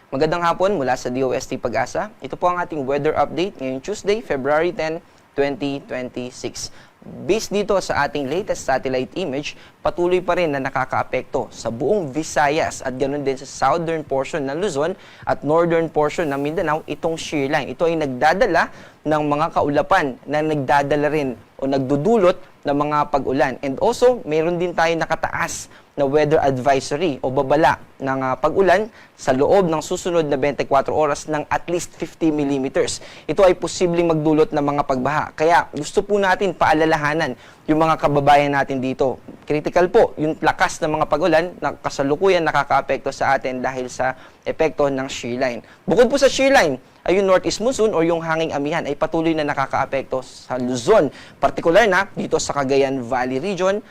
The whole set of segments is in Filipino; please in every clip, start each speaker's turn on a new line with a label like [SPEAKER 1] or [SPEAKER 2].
[SPEAKER 1] Magandang hapon mula sa DOST Pag-asa. Ito po ang ating weather update ngayong Tuesday, February 10, 2026. Based dito sa ating latest satellite image, patuloy pa rin na nakakaapekto sa buong Visayas at ganoon din sa southern portion ng Luzon at northern portion ng Mindanao itong shear line. Ito ay nagdadala ng mga kaulapan na nagdadala rin o nagdudulot ng mga pag-ulan. And also, mayroon din tayo nakataas na weather advisory o babala ng pag-ulan sa loob ng susunod na 24 oras ng at least 50 millimeters. Ito ay posibleng magdulot ng mga pagbaha. Kaya gusto po natin paalalahanan yung mga kababayan natin dito. Critical po yung lakas ng mga pag-ulan na kasalukuyan nakakaapekto sa atin dahil sa epekto ng shear line. Bukod po sa shear line, ay yung northeast monsoon o yung hanging amihan ay patuloy na nakakaapekto sa Luzon. Partikular na dito sa Cagayan Valley Region,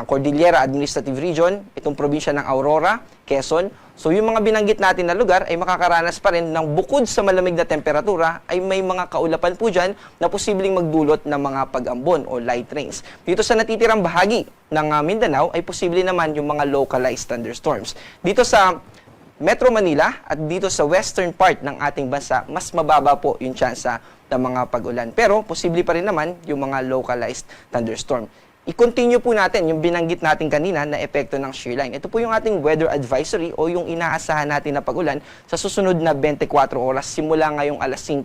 [SPEAKER 1] Cordillera Administrative Region, itong probinsya ng Aurora, Quezon. So yung mga binanggit natin na lugar ay makakaranas pa rin ng bukod sa malamig na temperatura ay may mga kaulapan po dyan na posibleng magdulot ng mga pag-ambon o light rains. Dito sa natitirang bahagi ng Mindanao ay posible naman yung mga localized thunderstorms. Dito sa Metro Manila at dito sa western part ng ating bansa, mas mababa po yung tsansa ng mga pag-ulan. Pero posible pa rin naman yung mga localized thunderstorm. I-continue po natin yung binanggit natin kanina na epekto ng shear line. Ito po yung ating weather advisory o yung inaasahan natin na pag-ulan sa susunod na 24 oras simula ngayong alas 5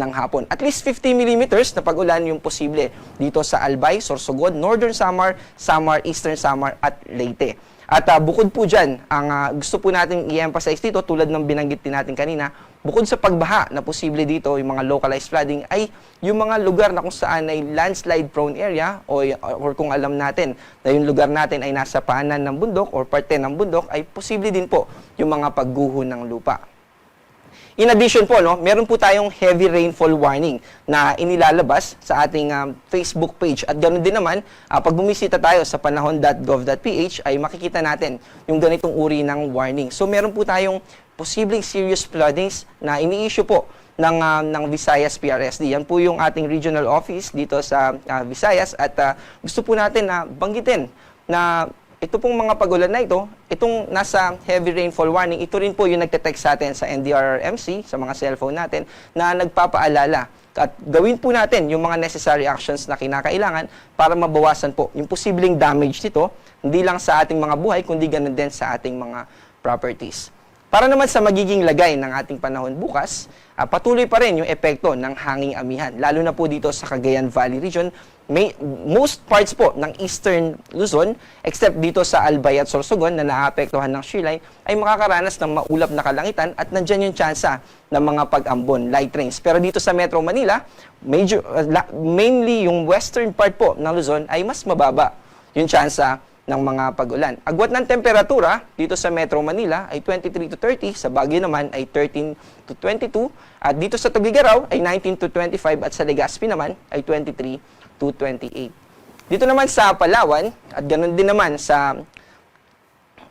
[SPEAKER 1] ng hapon. At least 50 millimeters na pag-ulan yung posible dito sa Albay, Sorsogon, Northern Samar, Samar, Eastern Samar at Leyte. At bukod po dyan, ang gusto po natin i-emphasize dito tulad ng binanggit din natin kanina, bukod sa pagbaha na posible dito, yung mga localized flooding, ay yung mga lugar na kung saan ay landslide prone area or kung alam natin na yung lugar natin ay nasa paanan ng bundok or parte ng bundok, ay posible din po yung mga pagguho ng lupa. In addition po, meron po tayong heavy rainfall warning na inilalabas sa ating Facebook page. At ganoon din naman, pag bumisita tayo sa panahon.gov.ph ay makikita natin yung ganitong uri ng warning. So meron po tayong posibleng serious floodings na ini-issue po ng Visayas PRSD. Yan po yung ating regional office dito sa Visayas at gusto po natin na banggitin na ito pong mga pag-ulan na ito, itong nasa heavy rainfall warning, ito rin po yung nagte-text sa atin sa NDRRMC, sa mga cellphone natin, na nagpapaalala. At gawin po natin yung mga necessary actions na kinakailangan para mabawasan po yung posibleng damage nito, hindi lang sa ating mga buhay, kundi ganun din sa ating mga properties. Para naman sa magiging lagay ng ating panahon bukas, patuloy pa rin yung epekto ng hanging amihan, lalo na po dito sa Cagayan Valley Region. Most parts po ng Eastern Luzon, except dito sa Albay at Sorsogon na naapektuhan ng shear line, ay makakaranas ng maulap na kalangitan at nandyan yung tsansa ng mga pag-ambon, light rains. Pero dito sa Metro Manila, mainly yung western part po ng Luzon ay mas mababa yung tsansa ng mga pag-ulan. Agwat ng temperatura dito sa Metro Manila ay 23 to 30, sa Baguio naman ay 13 to 22, at dito sa Tugigaraw ay 19 to 25 at sa Legazpi naman ay 23 to 28. Dito naman sa Palawan at ganoon din naman sa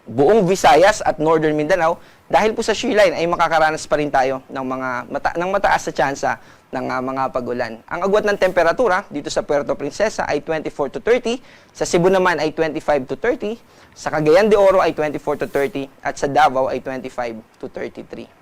[SPEAKER 1] buong Visayas at Northern Mindanao, dahil po sa shear line ay makakaranas pa rin tayo ng mataas na tsansa ng mga pag-ulan. Ang agwat ng temperatura dito sa Puerto Princesa ay 24 to 30, sa Cebu naman ay 25 to 30, sa Cagayan de Oro ay 24 to 30, at sa Davao ay 25 to 33.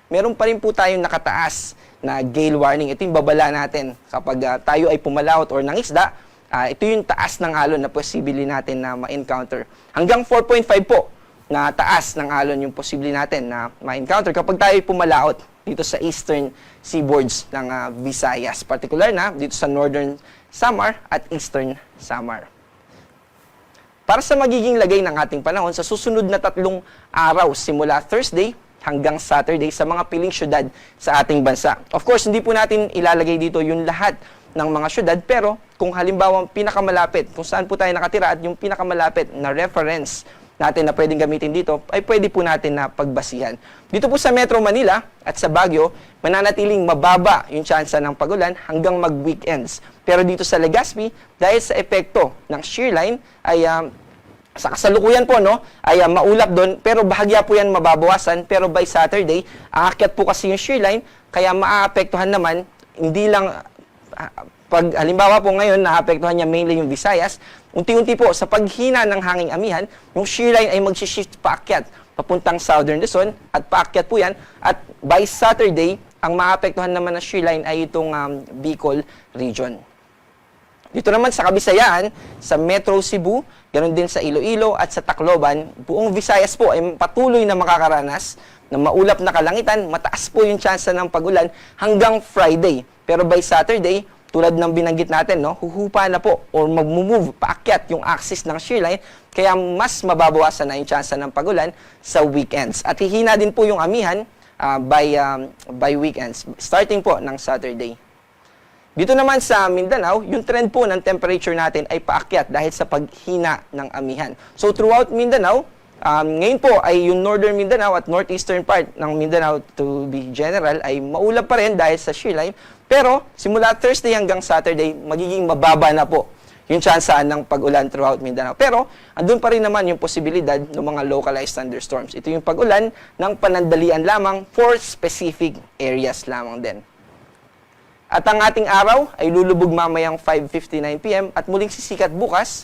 [SPEAKER 1] Meron pa rin po tayong nakataas na gale warning. Ito yung babala natin kapag tayo ay pumalaot or nangisda. Ito yung taas ng alon na posible natin na ma-encounter. Hanggang 4.5 po na taas ng alon yung posible natin na ma-encounter kapag tayo ay pumalaot dito sa eastern seaboards ng Visayas. Particular na dito sa northern Samar at eastern Samar. Para sa magiging lagay ng ating panahon, sa susunod na 3 araw simula Thursday hanggang Saturday sa mga piling syudad sa ating bansa. Of course, hindi po natin ilalagay dito yung lahat ng mga syudad, pero kung halimbawa pinakamalapit, kung saan po tayo nakatira at yung pinakamalapit na reference natin na pwedeng gamitin dito, ay pwede po natin na pagbasihan. Dito po sa Metro Manila at sa Baguio, mananatiling mababa yung tsansa ng pag-ulan hanggang mag-weekends. Pero dito sa Legazpi, dahil sa epekto ng shear line, ay sa kasalukuyan po, ay maulap doon, pero bahagya po yan mababawasan. Pero by Saturday, aakyat po kasi yung shear line, kaya maaapektuhan naman, hindi lang pag halimbawa po ngayon naapektuhan niya mainly yung Visayas, unti-unti po sa paghina ng hanging amihan, yung shear line ay mag-shift paakyat papuntang Southern Luzon at paakyat po yan. At by Saturday, ang maapektuhan naman na shear line ay itong Bicol region. Dito naman sa Kabisayaan, sa Metro Cebu, ganoon din sa Iloilo at sa Tacloban, buong Visayas po ay patuloy na makakaranas ng maulap na kalangitan, mataas po yung tsansa ng pag-ulan hanggang Friday. Pero by Saturday, tulad ng binanggit natin, no, huhupa na po or mag-move, paakyat yung axis ng shear line, kaya mas mababawasan na yung tsansa ng pag-ulan sa weekends. At hihina din po yung amihan by weekends, starting po ng Saturday. Dito naman sa Mindanao, yung trend po ng temperature natin ay paakyat dahil sa paghina ng amihan. So throughout Mindanao, ngayon po ay yung northern Mindanao at northeastern part ng Mindanao to be general ay maulap pa rin dahil sa shear line. Pero simula Thursday hanggang Saturday, magiging mababa na po yung tsansaan ng pag-ulan throughout Mindanao. Pero andun pa rin naman yung posibilidad ng mga localized thunderstorms. Ito yung pag-ulan ng panandalian lamang for specific areas lamang din. At ang ating araw ay lulubog mamayang 5:59 PM at muling sisikat bukas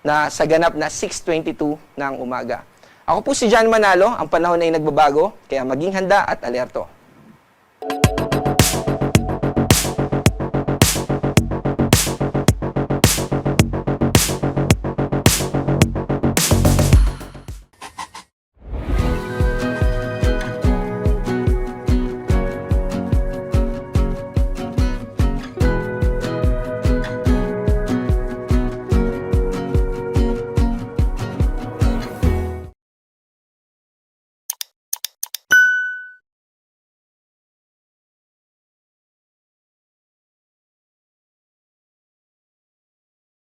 [SPEAKER 1] na sa ganap na 6:22 ng umaga. Ako po si John Manalo, ang panahon ay nagbabago, kaya maging handa at alerto.